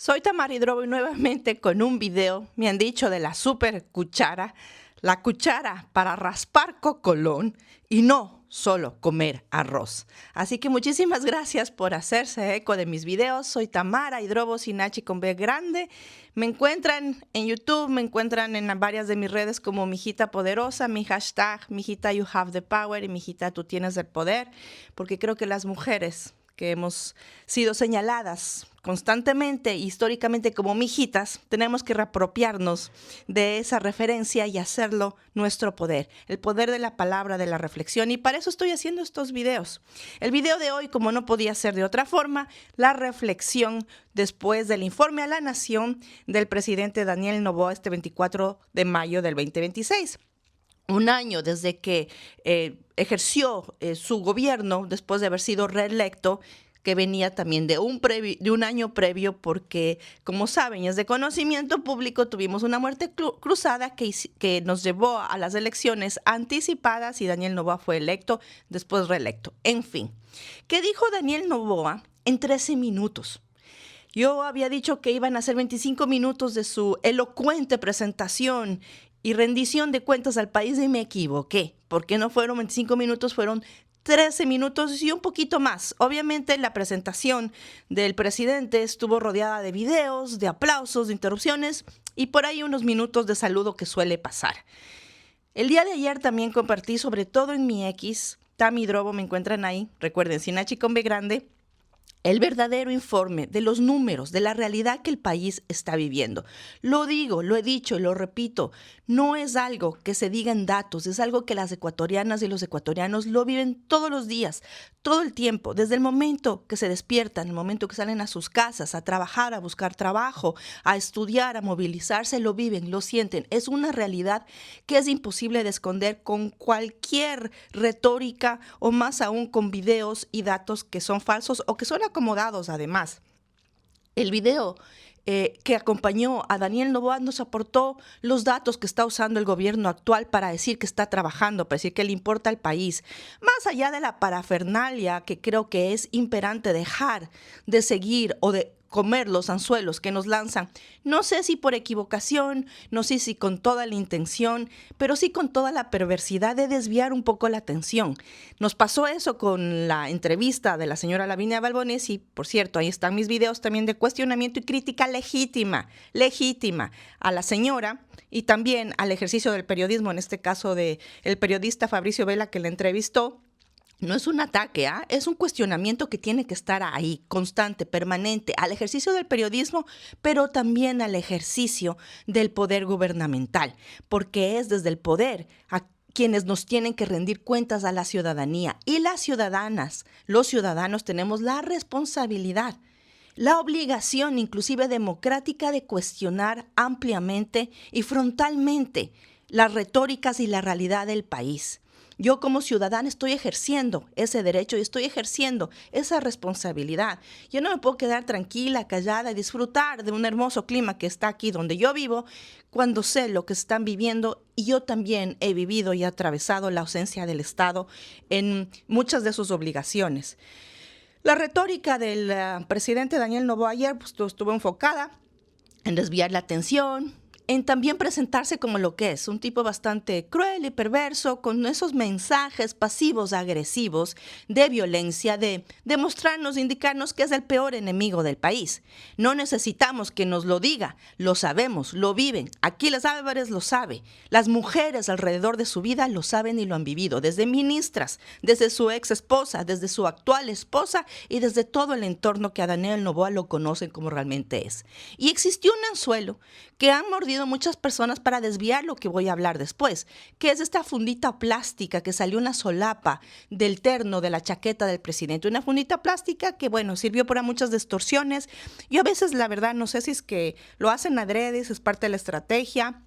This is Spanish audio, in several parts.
Soy Tamara Hidrobo y nuevamente con un video, me han dicho, de la super cuchara, la cuchara para raspar cocolón y no solo comer arroz. Así que muchísimas gracias por hacerse eco de mis videos. Soy Tamara Hidrobo Sinachi con B grande. Me encuentran en YouTube, me encuentran en varias de mis redes como Mijita Poderosa, mi hashtag Mijita You Have the Power y Mijita Tú Tienes el Poder, porque creo que las mujeres que hemos sido señaladas constantemente, históricamente como mijitas, tenemos que reapropiarnos de esa referencia y hacerlo nuestro poder, el poder de la palabra, de la reflexión, y para eso estoy haciendo estos videos. El video de hoy, como no podía ser de otra forma, la reflexión después del informe a la nación del presidente Daniel Noboa este 24 de mayo del 2026. Un año desde que ejerció su gobierno después de haber sido reelecto, que venía también de un año previo, porque, como saben, es de conocimiento público, tuvimos una muerte cruzada que nos llevó a las elecciones anticipadas y Daniel Noboa fue electo, después reelecto. En fin, ¿qué dijo Daniel Noboa en 13 minutos? Yo había dicho que iban a ser 25 minutos de su elocuente presentación y rendición de cuentas al país y me equivoqué, porque no fueron 25 minutos, fueron 13 minutos y un poquito más. Obviamente la presentación del presidente estuvo rodeada de videos, de aplausos, de interrupciones y por ahí unos minutos de saludo que suele pasar. El día de ayer también compartí, sobre todo en mi X, Tami Hidrobo, me encuentran ahí, recuerden, Sinachi con B grande, el verdadero informe de los números, de la realidad que el país está viviendo. Lo digo, lo he dicho y lo repito, no es algo que se diga en datos, es algo que las ecuatorianas y los ecuatorianos lo viven todos los días, todo el tiempo, desde el momento que se despiertan, el momento que salen a sus casas, a trabajar, a buscar trabajo, a estudiar, a movilizarse, lo viven, lo sienten. Es una realidad que es imposible de esconder con cualquier retórica o más aún con videos y datos que son falsos o que son acomodados además. El video que acompañó a Daniel Noboa nos aportó los datos que está usando el gobierno actual para decir que está trabajando, para decir que le importa al país. Más allá de la parafernalia que creo que es imperante dejar de seguir o de comer los anzuelos que nos lanzan, no sé si por equivocación, no sé si con toda la intención, pero sí con toda la perversidad de desviar un poco la atención. Nos pasó eso con la entrevista de la señora Lavinia Balbonés y, por cierto, ahí están mis videos también de cuestionamiento y crítica legítima a la señora y también al ejercicio del periodismo, en este caso del periodista Fabricio Vela que la entrevistó. No es un ataque, es un cuestionamiento que tiene que estar ahí, constante, permanente, al ejercicio del periodismo, pero también al ejercicio del poder gubernamental, porque es desde el poder a quienes nos tienen que rendir cuentas a la ciudadanía. Y las ciudadanas, los ciudadanos tenemos la responsabilidad, la obligación inclusive democrática de cuestionar ampliamente y frontalmente las retóricas y la realidad del país. Yo como ciudadana estoy ejerciendo ese derecho y estoy ejerciendo esa responsabilidad. Yo no me puedo quedar tranquila, callada y disfrutar de un hermoso clima que está aquí donde yo vivo cuando sé lo que están viviendo y yo también he vivido y atravesado la ausencia del Estado en muchas de sus obligaciones. La retórica del presidente Daniel Noboa ayer estuvo enfocada en desviar la atención, en también presentarse como lo que es, un tipo bastante cruel y perverso, con esos mensajes pasivos agresivos de violencia, de demostrarnos, indicarnos que es el peor enemigo del país. No necesitamos que nos lo diga, lo sabemos, lo viven. Aquí las Álvarez lo sabe. Las mujeres alrededor de su vida lo saben y lo han vivido, desde ministras, desde su ex esposa, desde su actual esposa y desde todo el entorno que a Daniel Noboa lo conocen como realmente es. Y existió un anzuelo que han mordido muchas personas para desviar lo que voy a hablar después, que es esta fundita plástica que salió una solapa del terno de la chaqueta del presidente, una fundita plástica que, bueno, sirvió para muchas distorsiones. Yo a veces, la verdad, no sé si es que lo hacen adrede, si es parte de la estrategia.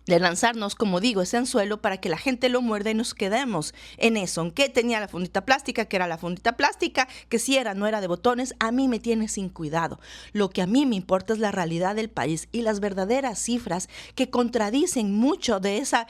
de lanzarnos, como digo, ese anzuelo para que la gente lo muerda y nos quedemos en eso. Aunque tenía la fundita plástica, que era la fundita plástica, que si era, no era de botones, a mí me tiene sin cuidado. Lo que a mí me importa es la realidad del país y las verdaderas cifras que contradicen mucho de esa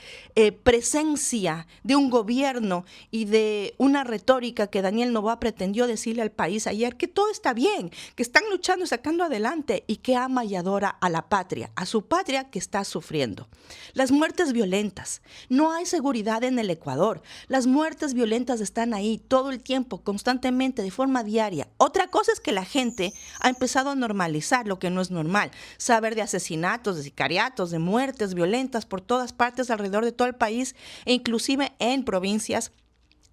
presencia de un gobierno y de una retórica que Daniel Noboa pretendió decirle al país ayer, que todo está bien, que están luchando y sacando adelante y que ama y adora a la patria, a su patria que está sufriendo. Las muertes violentas. No hay seguridad en el Ecuador. Las muertes violentas están ahí todo el tiempo, constantemente, de forma diaria. Otra cosa es que la gente ha empezado a normalizar lo que no es normal. Saber de asesinatos, de sicariatos, de muertes violentas por todas partes alrededor de todo el país e inclusive en provincias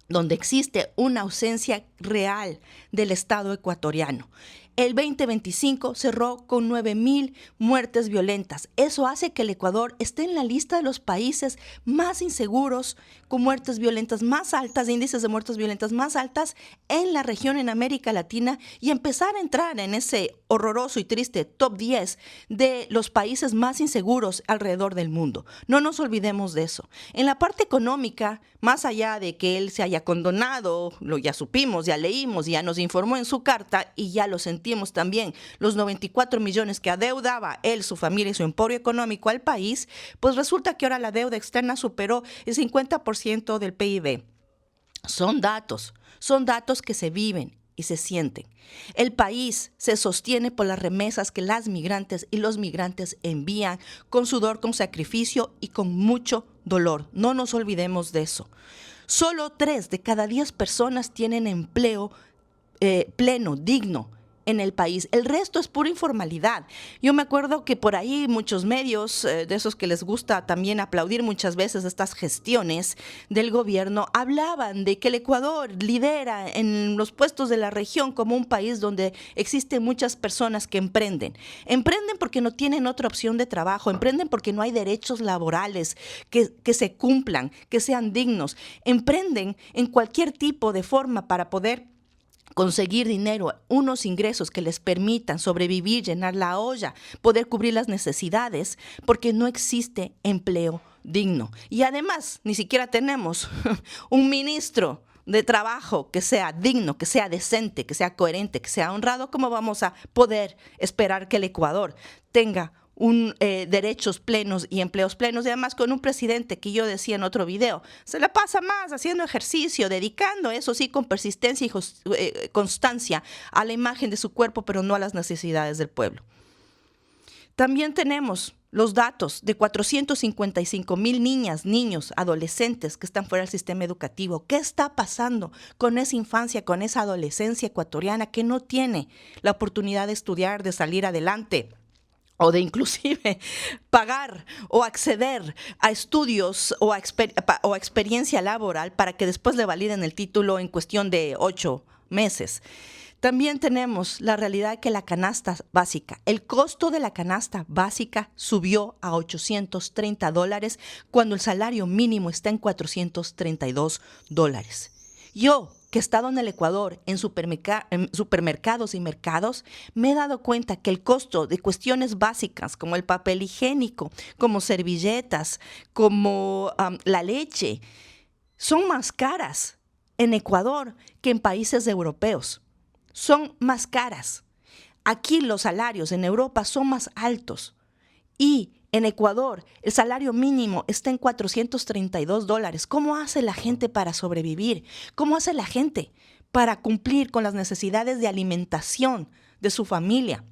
donde existe una ausencia real del Estado ecuatoriano. El 2025 cerró con 9,000 muertes violentas. Eso hace que el Ecuador esté en la lista de los países más inseguros, con muertes violentas más altas, índices de muertes violentas más altas en la región en América Latina y empezar a entrar en ese horroroso y triste top 10 de los países más inseguros alrededor del mundo. No nos olvidemos de eso. En la parte económica, más allá de que él se haya condonado, lo ya supimos, ya leímos, ya nos informó en su carta y ya lo sentimos también, los 94 millones que adeudaba él, su familia y su emporio económico al país, pues resulta que ahora la deuda externa superó el 50% del PIB. Son datos que se viven y se sienten. El país se sostiene por las remesas que las migrantes y los migrantes envían con sudor, con sacrificio y con mucho dolor. No nos olvidemos de eso. Solo 3 de cada 10 personas tienen empleo pleno, digno en el país. El resto es pura informalidad. Yo me acuerdo que por ahí muchos medios, de esos que les gusta también aplaudir muchas veces estas gestiones del gobierno, hablaban de que el Ecuador lidera en los puestos de la región como un país donde existen muchas personas que emprenden. Emprenden porque no tienen otra opción de trabajo, emprenden porque no hay derechos laborales que se cumplan, que sean dignos. Emprenden en cualquier tipo de forma para poder conseguir dinero, unos ingresos que les permitan sobrevivir, llenar la olla, poder cubrir las necesidades, porque no existe empleo digno. Y además, ni siquiera tenemos un ministro de trabajo que sea digno, que sea decente, que sea coherente, que sea honrado. ¿Cómo vamos a poder esperar que el Ecuador tenga derechos plenos y empleos plenos, y además con un presidente que yo decía en otro video, se la pasa más haciendo ejercicio, dedicando, eso sí, con persistencia y constancia a la imagen de su cuerpo, pero no a las necesidades del pueblo? También tenemos los datos de 455,000 niñas, niños, adolescentes que están fuera del sistema educativo. ¿Qué está pasando con esa infancia, con esa adolescencia ecuatoriana que no tiene la oportunidad de estudiar, de salir adelante, o de inclusive pagar o acceder a estudios o a experiencia laboral para que después le validen el título en cuestión de 8 meses? También tenemos la realidad que la canasta básica, el costo de la canasta básica subió a $830 cuando el salario mínimo está en $432. Yo, que he estado en el Ecuador en supermercados y mercados, me he dado cuenta que el costo de cuestiones básicas como el papel higiénico, como servilletas, como la leche, son más caras en Ecuador que en países europeos. Son más caras. Aquí los salarios en Europa son más altos y en Ecuador el salario mínimo está en $432. ¿Cómo hace la gente para sobrevivir? ¿Cómo hace la gente para cumplir con las necesidades de alimentación de su familia?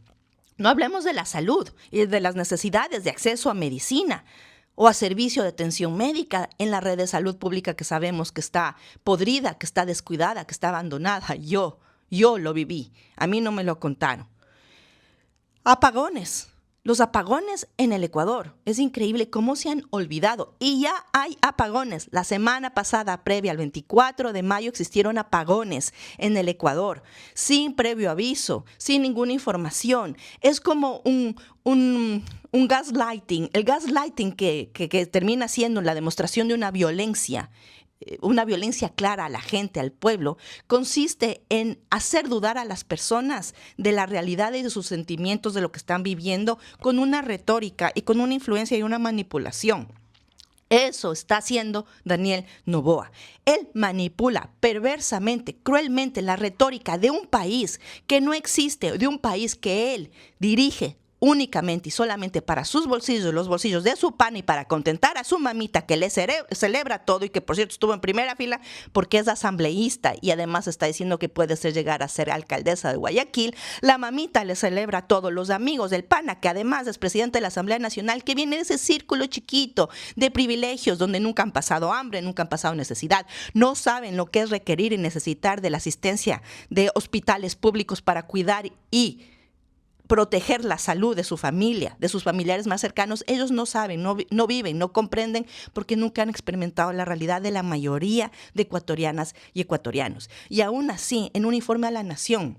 No hablemos de la salud y de las necesidades de acceso a medicina o a servicio de atención médica en la red de salud pública que sabemos que está podrida, que está descuidada, que está abandonada. Yo lo viví, a mí no me lo contaron. Apagones. Los apagones en el Ecuador, es increíble cómo se han olvidado. Y ya hay apagones. La semana pasada, previa al 24 de mayo, existieron apagones en el Ecuador, sin previo aviso, sin ninguna información. Es como un gaslighting. El gaslighting que termina siendo la demostración de una violencia clara a la gente, al pueblo, consiste en hacer dudar a las personas de la realidad y de sus sentimientos, de lo que están viviendo, con una retórica y con una influencia y una manipulación. Eso está haciendo Daniel Noboa. Él manipula perversamente, cruelmente la retórica de un país que no existe, de un país que él dirige únicamente y solamente para sus bolsillos, los bolsillos de su pan y para contentar a su mamita que le celebra todo y que por cierto estuvo en primera fila porque es asambleísta y además está diciendo que puede llegar a ser alcaldesa de Guayaquil. La mamita le celebra todo, los amigos del PANA, que además es presidente de la Asamblea Nacional, que viene de ese círculo chiquito de privilegios donde nunca han pasado hambre, nunca han pasado necesidad, no saben lo que es requerir y necesitar de la asistencia de hospitales públicos para cuidar y proteger la salud de su familia, de sus familiares más cercanos. Ellos no saben, no viven, no comprenden porque nunca han experimentado la realidad de la mayoría de ecuatorianas y ecuatorianos. Y aún así, en un informe a la Nación,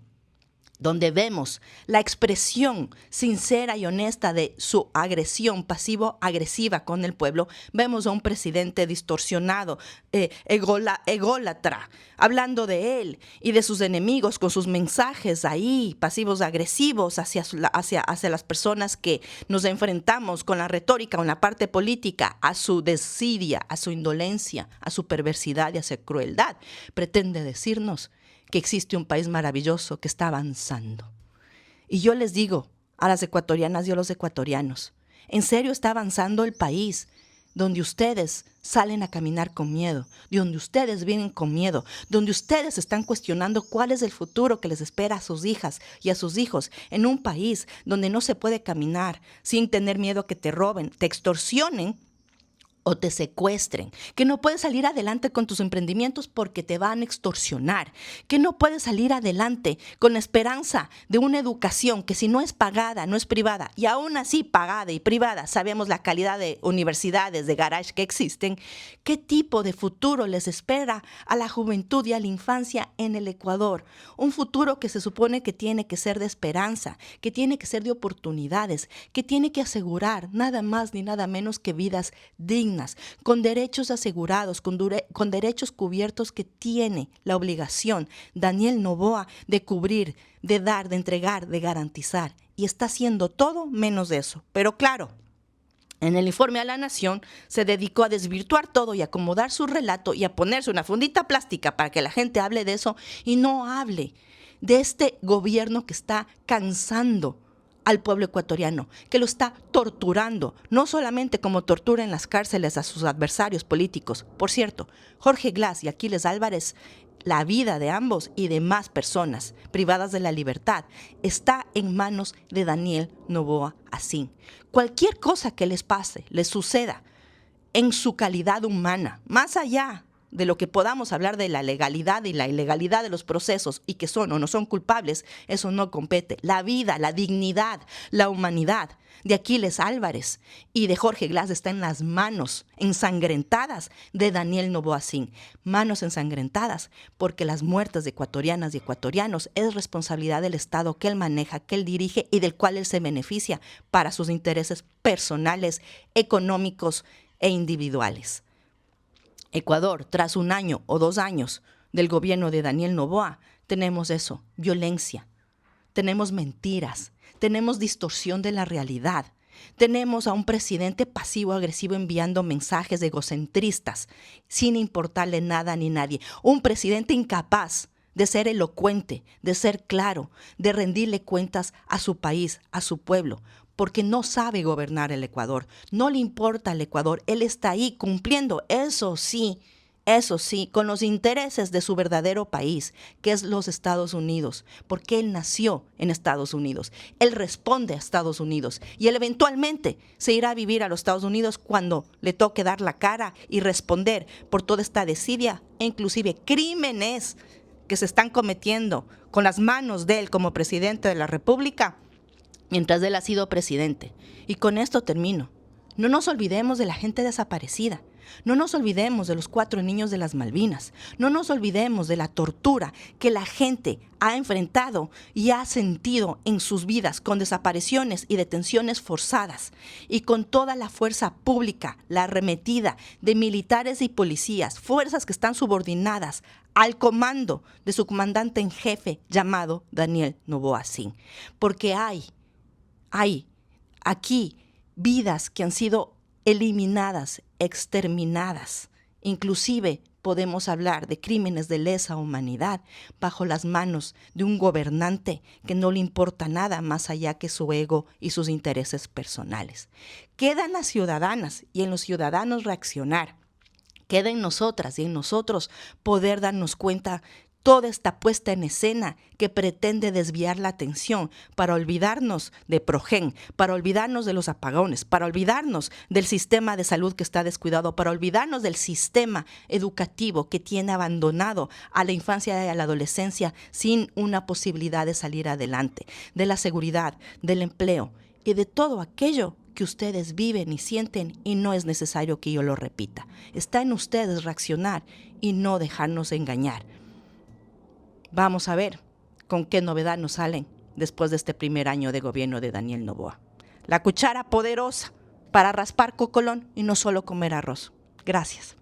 donde vemos la expresión sincera y honesta de su agresión pasivo-agresiva con el pueblo, vemos a un presidente distorsionado, ególatra, hablando de él y de sus enemigos con sus mensajes ahí, pasivos-agresivos hacia las personas que nos enfrentamos con la retórica, con la parte política, a su desidia, a su indolencia, a su perversidad y a su crueldad. Pretende decirnos que existe un país maravilloso que está avanzando. Y yo les digo a las ecuatorianas y a los ecuatorianos, en serio está avanzando el país donde ustedes salen a caminar con miedo, donde ustedes vienen con miedo, donde ustedes están cuestionando cuál es el futuro que les espera a sus hijas y a sus hijos, en un país donde no se puede caminar sin tener miedo a que te roben, te extorsionen o te secuestren, que no puedes salir adelante con tus emprendimientos porque te van a extorsionar, que no puedes salir adelante con la esperanza de una educación que si no es pagada, no es privada, y aún así pagada y privada, sabemos la calidad de universidades, de garage que existen, ¿qué tipo de futuro les espera a la juventud y a la infancia en el Ecuador? Un futuro que se supone que tiene que ser de esperanza, que tiene que ser de oportunidades, que tiene que asegurar nada más ni nada menos que vidas dignas, con derechos asegurados, con derechos cubiertos que tiene la obligación Daniel Noboa de cubrir, de dar, de entregar, de garantizar. Y está haciendo todo menos de eso. Pero claro, en el informe a la Nación se dedicó a desvirtuar todo y a acomodar su relato y a ponerse una fundita plástica para que la gente hable de eso y no hable de este gobierno que está cansando al pueblo ecuatoriano, que lo está torturando, no solamente como tortura en las cárceles a sus adversarios políticos. Por cierto, Jorge Glass y Aquiles Álvarez, la vida de ambos y de más personas privadas de la libertad está en manos de Daniel Noboa Asín. Cualquier cosa que les pase, les suceda en su calidad humana, más allá de lo que podamos hablar de la legalidad y la ilegalidad de los procesos y que son o no son culpables, eso no compete. La vida, la dignidad, la humanidad de Aquiles Álvarez y de Jorge Glass está en las manos ensangrentadas de Daniel Noboa Asín. Manos ensangrentadas porque las muertes de ecuatorianas y ecuatorianos es responsabilidad del Estado que él maneja, que él dirige y del cual él se beneficia para sus intereses personales, económicos e individuales. Ecuador, tras 1 año o 2 años del gobierno de Daniel Noboa, tenemos eso, violencia, tenemos mentiras, tenemos distorsión de la realidad, tenemos a un presidente pasivo-agresivo enviando mensajes egocentristas sin importarle nada ni nadie, un presidente incapaz de ser elocuente, de ser claro, de rendirle cuentas a su país, a su pueblo, porque no sabe gobernar el Ecuador, no le importa el Ecuador, él está ahí cumpliendo, eso sí, con los intereses de su verdadero país, que es los Estados Unidos, porque él nació en Estados Unidos, él responde a Estados Unidos y él eventualmente se irá a vivir a los Estados Unidos cuando le toque dar la cara y responder por toda esta desidia e inclusive crímenes que se están cometiendo con las manos de él como presidente de la República, mientras él ha sido presidente. Y con esto termino. No nos olvidemos de la gente desaparecida. No nos olvidemos de los 4 niños de las Malvinas. No nos olvidemos de la tortura que la gente ha enfrentado y ha sentido en sus vidas con desapariciones y detenciones forzadas. Y con toda la fuerza pública, la arremetida de militares y policías, fuerzas que están subordinadas al comando de su comandante en jefe llamado Daniel Noboa Asín. Porque hay aquí vidas que han sido eliminadas, exterminadas. Inclusive podemos hablar de crímenes de lesa humanidad bajo las manos de un gobernante que no le importa nada más allá que su ego y sus intereses personales. Queda en las ciudadanas y en los ciudadanos reaccionar. Queda en nosotras y en nosotros poder darnos cuenta toda esta puesta en escena que pretende desviar la atención para olvidarnos de Progen, para olvidarnos de los apagones, para olvidarnos del sistema de salud que está descuidado, para olvidarnos del sistema educativo que tiene abandonado a la infancia y a la adolescencia sin una posibilidad de salir adelante, de la seguridad, del empleo y de todo aquello que ustedes viven y sienten, y no es necesario que yo lo repita. Está en ustedes reaccionar y no dejarnos engañar. Vamos a ver con qué novedad nos salen después de este primer año de gobierno de Daniel Noboa. La cuchara poderosa para raspar cocolón y no solo comer arroz. Gracias.